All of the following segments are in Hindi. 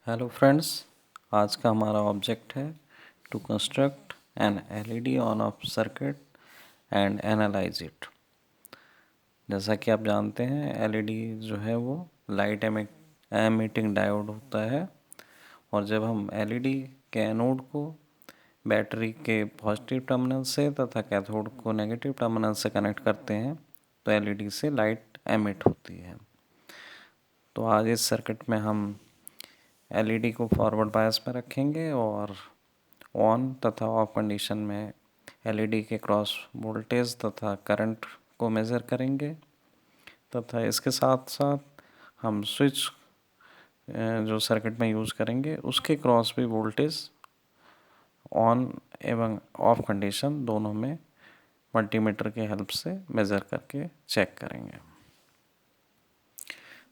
हेलो फ्रेंड्स, आज का हमारा ऑब्जेक्ट है to construct an LED on off circuit and analyse it. जैसा कि आप जानते हैं, एलईडी जो है वो लाइट एमिटिंग डायोड होता है। और जब हम एलईडी के एनोड को बैटरी के पॉजिटिव टर्मिनल से तथा कैथोड को नेगेटिव टर्मिनल से कनेक्ट करते हैं तो एलईडी से लाइट एमिट होती है। तो आज इस सर्किट में हम एलईडी को फॉरवर्ड बायस में रखेंगे और ऑन तथा ऑफ कंडीशन में एलईडी के क्रॉस वोल्टेज तथा करंट को मेज़र करेंगे तथा इसके साथ साथ हम स्विच जो सर्किट में यूज़ करेंगे उसके क्रॉस भी वोल्टेज ऑन एवं ऑफ कंडीशन दोनों में मल्टीमीटर के हेल्प से मेज़र करके चेक करेंगे।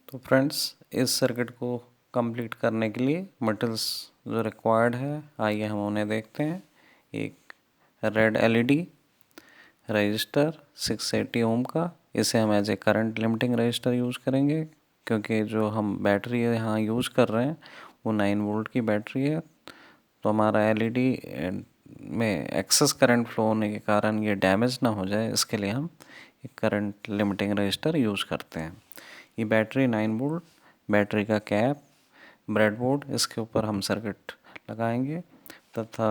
तो फ्रेंड्स, इस सर्किट को कंप्लीट करने के लिए मटेरियल्स जो रिक्वायर्ड है, आइए हम उन्हें देखते हैं। एक रेड एलईडी रजिस्टर 680 ओम का, इसे हम as a current limiting resistor use करेंगे क्योंकि जो हम बैटरी यहाँ यूज़ कर रहे हैं वो 9 वोल्ट की बैटरी है। तो हमारा एलईडी में एक्सेस करंट फ्लो होने के कारण ये डैमेज ना हो जाए, इसके लिए हम एक करंट लिमिटिंग रजिस्टर यूज़ करते हैं। ये बैटरी 9 वोल्ट, बैटरी का कैप, ब्रेडबोर्ड, इसके ऊपर हम सर्किट लगाएंगे तथा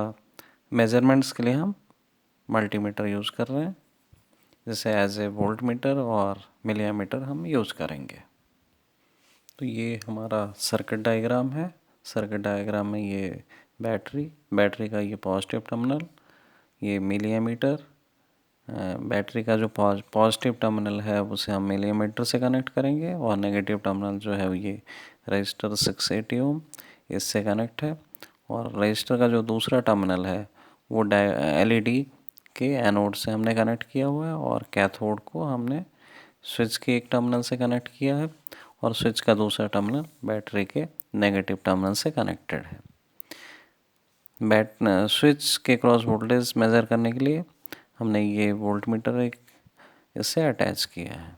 मेजरमेंट्स के लिए हम मल्टीमीटर यूज़ कर रहे हैं, जैसे एज ए वोल्ट मीटर और मिलीमीटर हम यूज़ करेंगे। तो ये हमारा सर्किट डायग्राम है। सर्किट डायग्राम में ये बैटरी का ये पॉजिटिव टर्मिनल, ये मिलीमीटर, बैटरी का जो पॉजिटिव टर्मिनल है उसे हम मिलीमीटर से कनेक्ट करेंगे और नेगेटिव टर्मिनल जो है ये रजिस्टर 680 ओम इससे कनेक्ट है। और रजिस्टर का जो दूसरा टर्मिनल है वो एलईडी के एनोड से हमने कनेक्ट किया हुआ है और कैथोड को हमने स्विच के एक टर्मिनल से कनेक्ट किया है और स्विच का दूसरा टर्मिनल बैटरी के नेगेटिव टर्मिनल से कनेक्टेड है। स्विच के क्रॉस वोल्टेज मेज़र करने के लिए हमने ये वोल्ट मीटर एक इससे अटैच किया है।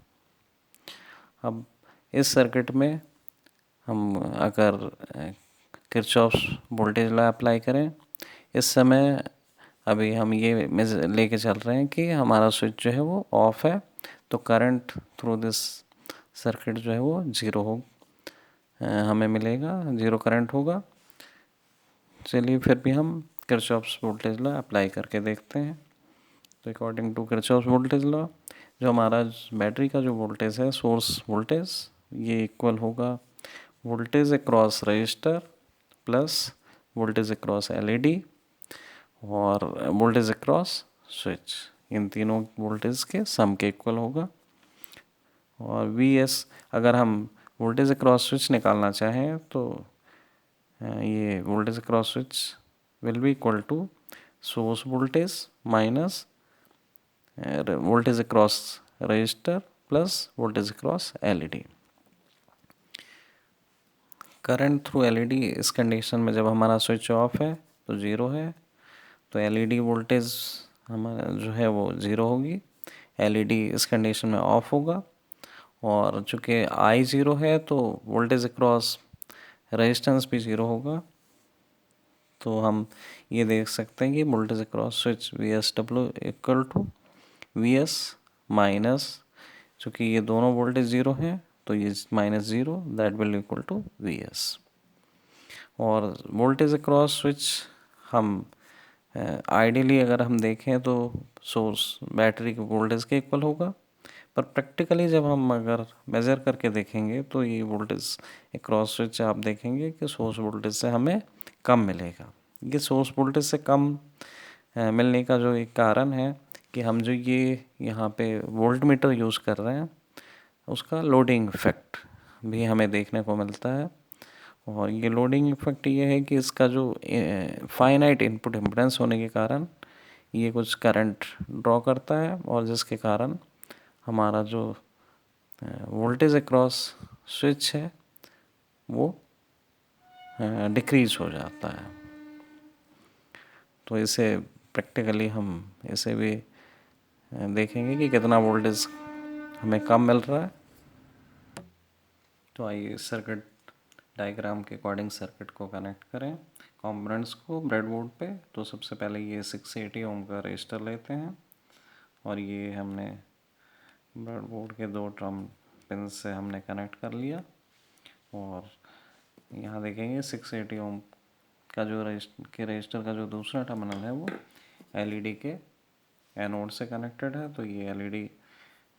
अब इस सर्किट में हम अगर किरचॉफ्स वोल्टेज लॉ अप्लाई करें, इस समय अभी हम ये लेके चल रहे हैं कि हमारा स्विच जो है वो ऑफ है, तो करंट थ्रू दिस सर्किट जो है वो ज़ीरो हो हमें मिलेगा, ज़ीरो करंट होगा। चलिए फिर भी हम किरचॉफ्स वोल्टेज लॉ अप्लाई करके देखते हैं। तो according to Kirchhoff's voltage law, जो हमारा बैटरी का जो वोल्टेज है, सोर्स वोल्टेज, ये इक्वल होगा voltage across resistor plus voltage across LED और वोल्टेज अक्रॉस स्विच, इन तीनों वोल्टेज के सम के इक्वल होगा। और वी एस, अगर हम वोल्टेज अक्रॉस स्विच निकालना चाहें तो ये voltage across switch will be equal to source voltage minus voltage across resistor plus voltage across LED. Current through LED इस कंडीशन में जब हमारा स्विच ऑफ है तो ज़ीरो है, तो एलईडी वोल्टेज हमारा जो है वो ज़ीरो होगी। एलईडी इस कंडीशन में ऑफ होगा और चूँकि आई ज़ीरो है तो वोल्टेज अक्रॉस रेजिस्टेंस भी ज़ीरो होगा। तो हम ये देख सकते हैं कि voltage across switch V S W equal to V S minus, चूँकि ये दोनों वोल्टेज ज़ीरो हैं तो ये minus zero, that will equal to V S. और वोल्टेज अक्रॉस स्विच हम आइडियली अगर हम देखें तो सोर्स बैटरी के वोल्टेज के इक्वल होगा, पर प्रैक्टिकली जब हम अगर मेज़र करके देखेंगे तो ये वोल्टेज अक्रॉस स्विच आप देखेंगे कि सोर्स वोल्टेज से हमें कम मिलेगा। ये सोर्स वोल्टेज से कम मिलने का जो एक कारण है कि हम जो ये यहाँ पे वोल्ट मीटर यूज़ कर रहे हैं उसका लोडिंग इफेक्ट भी हमें देखने को मिलता है। और ये लोडिंग इफेक्ट ये है कि इसका जो फाइनाइट इनपुट इम्पीडेंस होने के कारण ये कुछ करंट ड्रॉ करता है और जिसके कारण हमारा जो वोल्टेज अक्रॉस स्विच है वो डिक्रीज हो जाता है। तो इसे प्रैक्टिकली हम इसे भी देखेंगे कि कितना वोल्टेज हमें कम मिल रहा है। तो आइए सर्किट डायग्राम के अकॉर्डिंग सर्किट को कनेक्ट करें कंपोनेंट्स को ब्रेडबोर्ड पे। तो सबसे पहले ये 680 ओम का रजिस्टर लेते हैं और ये हमने ब्रेडबोर्ड के 2 टर्म पिन से हमने कनेक्ट कर लिया। और यहाँ देखेंगे 680 ओम का जो रजिस्टर का जो दूसरा टर्मिनल है वो एलईडी के एनोड से कनेक्टेड है। तो ये एलईडी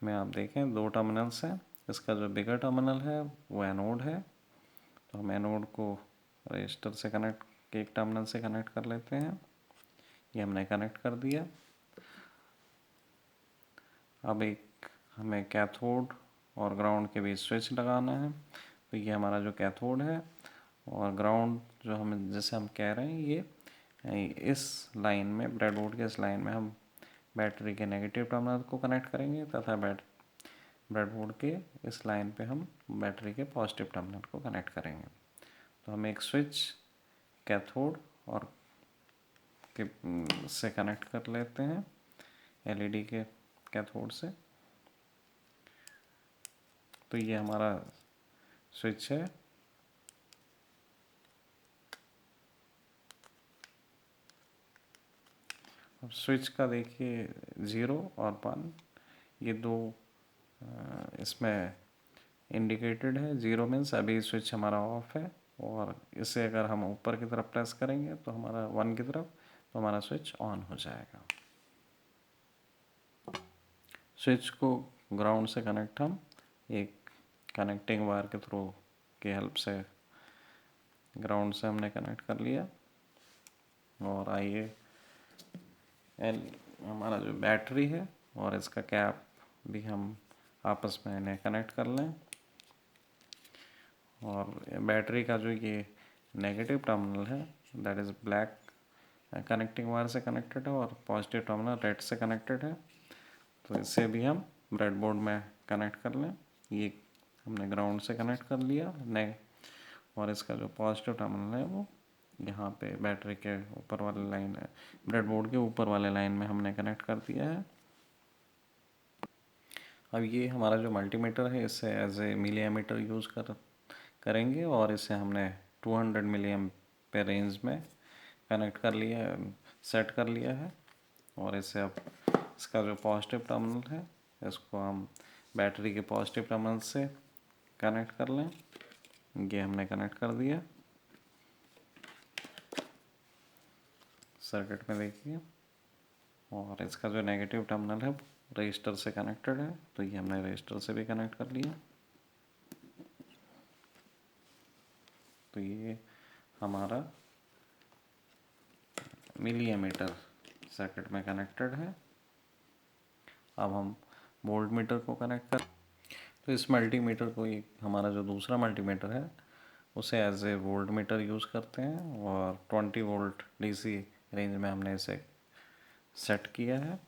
में आप देखें 2 टर्मिनल्स हैं। इसका जो बिगर टर्मिनल है वो एनोड है, तो हम एनोड को रजिस्टर से कनेक्ट एक टर्मिनल से कनेक्ट कर लेते हैं। ये हमने कनेक्ट कर दिया। अब एक हमें कैथोड और ग्राउंड के बीच स्विच लगाना है। तो ये हमारा जो कैथोड है और ग्राउंड जो हम जैसे हम कह रहे हैं ये इस लाइन में ब्रेडबोर्ड के इस लाइन में हम बैटरी के नेगेटिव टर्मिनल को कनेक्ट करेंगे तथा ब्रेडबोर्ड के इस लाइन पे हम बैटरी के पॉजिटिव टर्मिनल को कनेक्ट करेंगे। तो हम एक स्विच कैथोड और के से कनेक्ट कर लेते हैं एलईडी के कैथोड से। तो ये हमारा स्विच है। अब स्विच का देखिए 0 और 1 ये 2 इसमें इंडिकेटेड है। 0 मीन्स अभी स्विच हमारा ऑफ है और इसे अगर हम ऊपर की तरफ प्रेस करेंगे तो हमारा 1 की तरफ, तो हमारा स्विच ऑन हो जाएगा। स्विच को ग्राउंड से कनेक्ट हम एक कनेक्टिंग वायर के थ्रू की हेल्प से ग्राउंड से हमने कनेक्ट कर लिया। और आइए हमारा जो बैटरी है और इसका कैप भी हम आपस में इन्हें कनेक्ट कर लें। और बैटरी का जो ये नेगेटिव टर्मिनल है that is black connecting wire से कनेक्टेड है और पॉजिटिव टर्मिनल रेड से कनेक्टेड है। तो इसे भी हम ब्रेडबोर्ड में कनेक्ट कर लें। ये हमने ग्राउंड से कनेक्ट कर लिया और इसका जो पॉजिटिव टर्मिनल है वो यहाँ पे बैटरी के ऊपर वाले लाइन है, ब्रेडबोर्ड के ऊपर वाले लाइन में हमने कनेक्ट कर दिया है। अब ये हमारा जो मल्टीमीटर है इसे as a milli ammeter use करेंगे और इसे हमने 200 मिली एम्पेयर रेंज में कनेक्ट कर लिया, सेट कर लिया है। और इसे अब इसका जो पॉजिटिव टर्मिनल है इसको हम बैटरी के पॉजिटिव टर्मिनल से कनेक्ट कर लें। ये हमने कनेक्ट कर दिया। सर्किट में देखिए, और इसका जो नेगेटिव टर्मिनल है रजिस्टर से कनेक्टेड है, तो ये हमने रजिस्टर से भी कनेक्ट कर लिया। तो ये हमारा मिली एमीटर सर्किट में कनेक्टेड है। अब हम वोल्ट मीटर को कनेक्ट कर, तो इस मल्टीमीटर को एक हमारा जो दूसरा मल्टीमीटर है उसे as a volt meter use करते हैं और 20 वोल्ट डीसी रेंज में हमने इसे सेट किया है।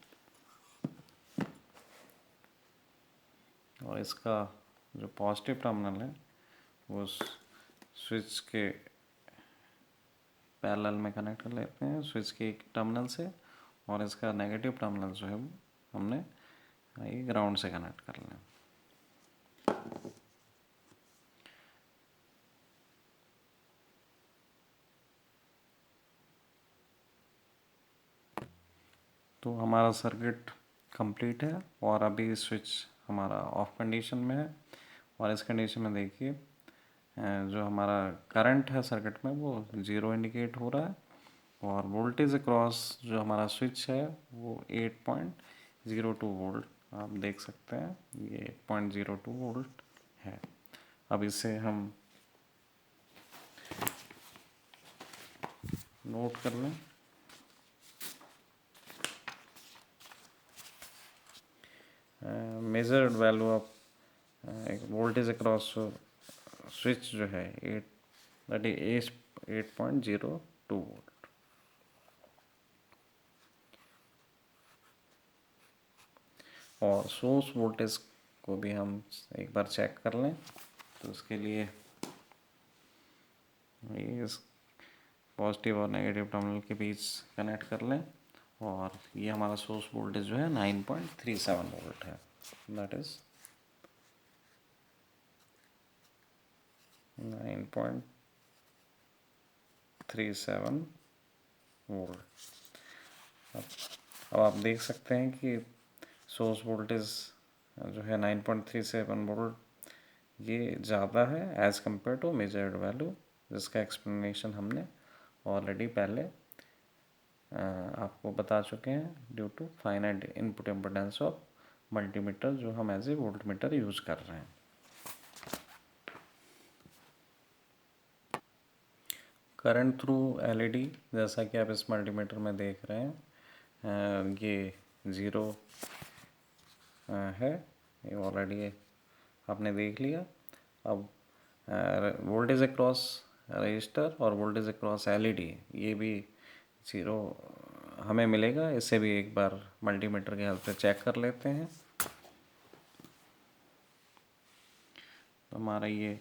और इसका जो पॉजिटिव टर्मिनल है वो स्विच के पैरेलल में कनेक्ट कर लेते हैं स्विच के एक टर्मिनल से, और इसका नेगेटिव टर्मिनल जो है हमने ये ग्राउंड से कनेक्ट कर लें। तो हमारा सर्किट कंप्लीट है और अभी स्विच हमारा ऑफ कंडीशन में है। और इस कंडीशन में देखिए जो हमारा करंट है सर्किट में वो 0 इंडिकेट हो रहा है और वोल्टेज अक्रॉस जो हमारा स्विच है वो 8.02 वोल्ट आप देख सकते हैं, ये 8.02 वोल्ट है। अब इसे हम नोट कर लें। Measured value of voltage across switch जो है 8.02 वोल्ट। और सोर्स वोल्टेज को भी हम एक बार चेक कर लें। तो उसके लिए इस पॉजिटिव और नेगेटिव टर्मिनल के बीच कनेक्ट कर लें और ये हमारा सोर्स वोल्टेज जो है 9.37 वोल्ट है, दैट इज़ 9.37 वोल्ट। अब आप देख सकते हैं कि सोर्स वोल्टेज जो है 9.37 वोल्ट ये ज़्यादा है as compared to measured value, जिसका एक्सप्लेनेशन हमने ऑलरेडी पहले आपको बता चुके हैं due to finite input impedance of multimeter जो हम as a volt meter use कर रहे हैं। करंट थ्रू एलईडी, जैसा कि आप इस मल्टीमीटर में देख रहे हैं, ये ज़ीरो है, ये ऑलरेडी आपने देख लिया। अब वोल्टेज अक्रॉस रजिस्टर और वोल्टेज अक्रॉस एलईडी ये भी ज़ीरो हमें मिलेगा। इसे भी एक बार मल्टीमीटर के हेल्प से चेक कर लेते हैं। तो हमारा ये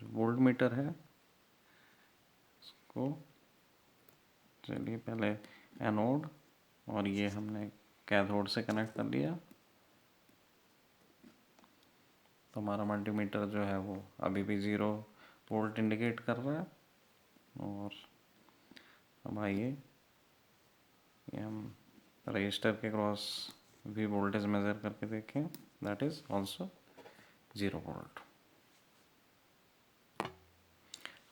वोल्ट मीटर है, इसको चलिए पहले एनोड और ये हमने कैथोड से कनेक्ट कर लिया। तो हमारा मल्टीमीटर जो है वो अभी भी 0 वोल्ट इंडिकेट कर रहा है। और अब आइए ये हम रजिस्टर के क्रॉस भी वोल्टेज मेज़र करके देखें, दैट इज़ ऑल्सो 0 वोल्ट।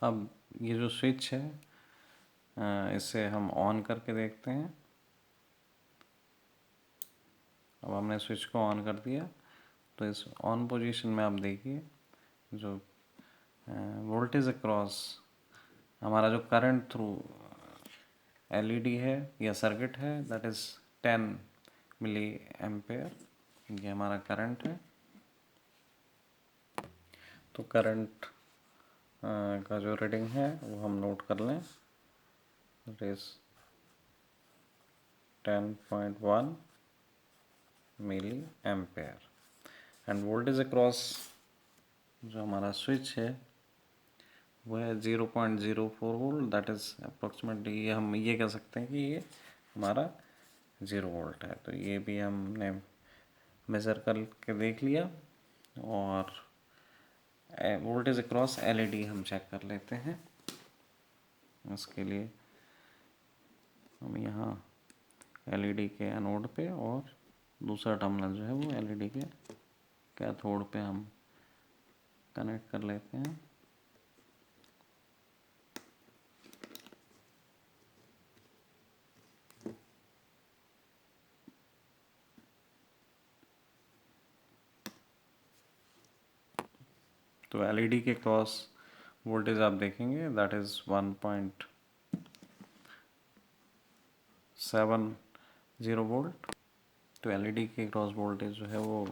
अब ये जो स्विच है इसे हम ऑन करके देखते हैं। अब हमने स्विच को ऑन कर दिया, तो इस ऑन पोजीशन में आप देखिए जो वोल्टेज अक्रॉस हमारा जो करंट थ्रू एलईडी है या सर्किट है, दैट इज़ 10 मिली एम्पेयर, ये हमारा करंट है। तो करंट का जो रीडिंग है वो हम नोट कर लें, that is 10.1 milli ampere. And voltage across जो हमारा स्विच है वो है 0.04 वोल्ट, दैट इज़ अप्रोक्सीमेटली हम ये कह सकते हैं कि ये हमारा 0 वोल्ट है। तो ये भी हमने मेज़र करके देख लिया। और वोल्टेज अक्रॉस एलईडी हम चेक कर लेते हैं। इसके लिए हम यहाँ एलईडी के एनोड पे और दूसरा टर्मिनल जो है वो एलईडी के कैथोड पे हम कनेक्ट कर लेते हैं। तो एलईडी के क्रॉस वोल्टेज आप देखेंगे दैट इज़ 1.70 वोल्ट। तो एलईडी के क्रॉस वोल्टेज जो है वो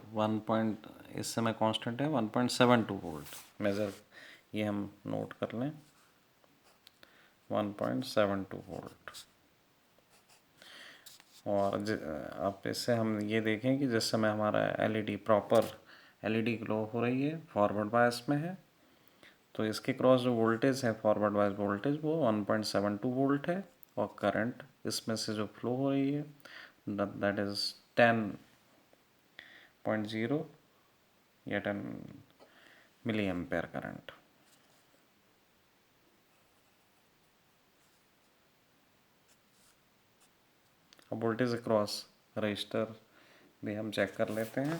इस समय कांस्टेंट है 1.72 वोल्ट मेज़र, ये हम नोट कर लें 1.72 वोल्ट। और आप इससे हम ये देखें कि जिस समय हमारा एलईडी प्रॉपर एलईडी ग्लो हो रही है, फॉरवर्ड बायस में है, तो इसके क्रॉस जो वोल्टेज है फॉरवर्ड बायस वोल्टेज वो 1.72 वोल्ट है। और करंट इसमें से जो फ्लो हो रही है दैट इज़ 10.0 या 10 मिली एम्पेयर करंट। अब वोल्टेज अक्रॉस रजिस्टर भी हम चेक कर लेते हैं।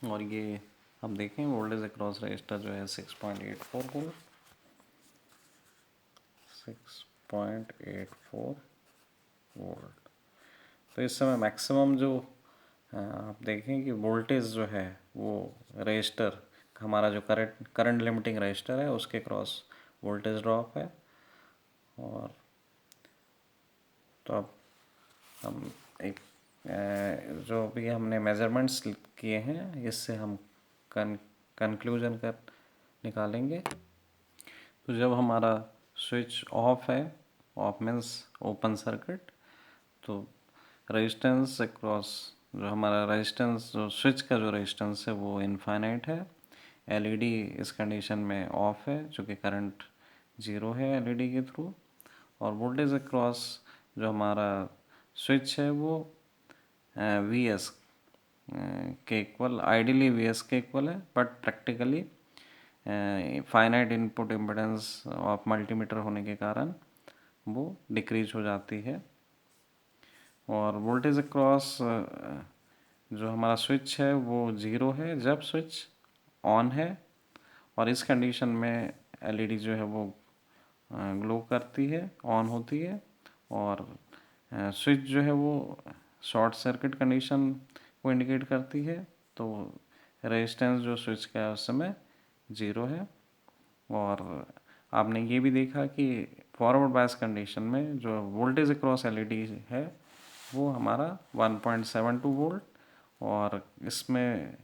और ये हम देखें वोल्टेज अक्रॉस रजिस्टर जो है 6.84 वोल्ट, 6.84 वोल्ट। तो इस समय मैक्सिमम जो आप देखें कि वोल्टेज जो है वो रजिस्टर हमारा जो करंट लिमिटिंग रजिस्टर है उसके क्रॉस वोल्टेज ड्रॉप है। और तो अब हम एक जो भी हमने मेजरमेंट्स किए हैं इससे हम कंक्लूजन कर निकालेंगे। तो जब हमारा स्विच ऑफ है, ऑफ मीन्स ओपन सर्किट, तो रेजिस्टेंस अक्रॉस जो हमारा रेजिस्टेंस जो स्विच का जो रेजिस्टेंस है वो इनफाइनाइट है, एलईडी इस कंडीशन में ऑफ है चूँकि करंट 0 है एलईडी के थ्रू। और वोल्टेज अक्रॉस जो हमारा स्विच है वो वी एस के इक्वल, आइडियली वी एस के इक्वल है, but practically finite input impedance of multimeter होने के कारण वो डिक्रीज हो जाती है। और वोल्टेज अक्रॉस जो हमारा स्विच है वो 0 है जब स्विच ऑन है, और इस कंडीशन में एलईडी जो है वो ग्लो करती है, ऑन होती है। और स्विच जो है वो शॉर्ट सर्किट कंडीशन को इंडिकेट करती है, तो रेजिस्टेंस जो स्विच का है उस समय 0 है। और आपने ये भी देखा कि फॉरवर्ड बायस कंडीशन में जो वोल्टेज अक्रॉस एलईडी है वो हमारा 1.72 वोल्ट, और इसमें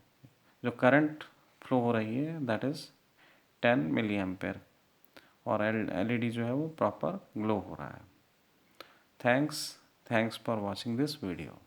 जो करंट फ्लो हो रही है दैट इज़ 10 मिली एम्पेयर, और एलईडी जो है वो प्रॉपर ग्लो हो रहा है। Thanks for watching this video.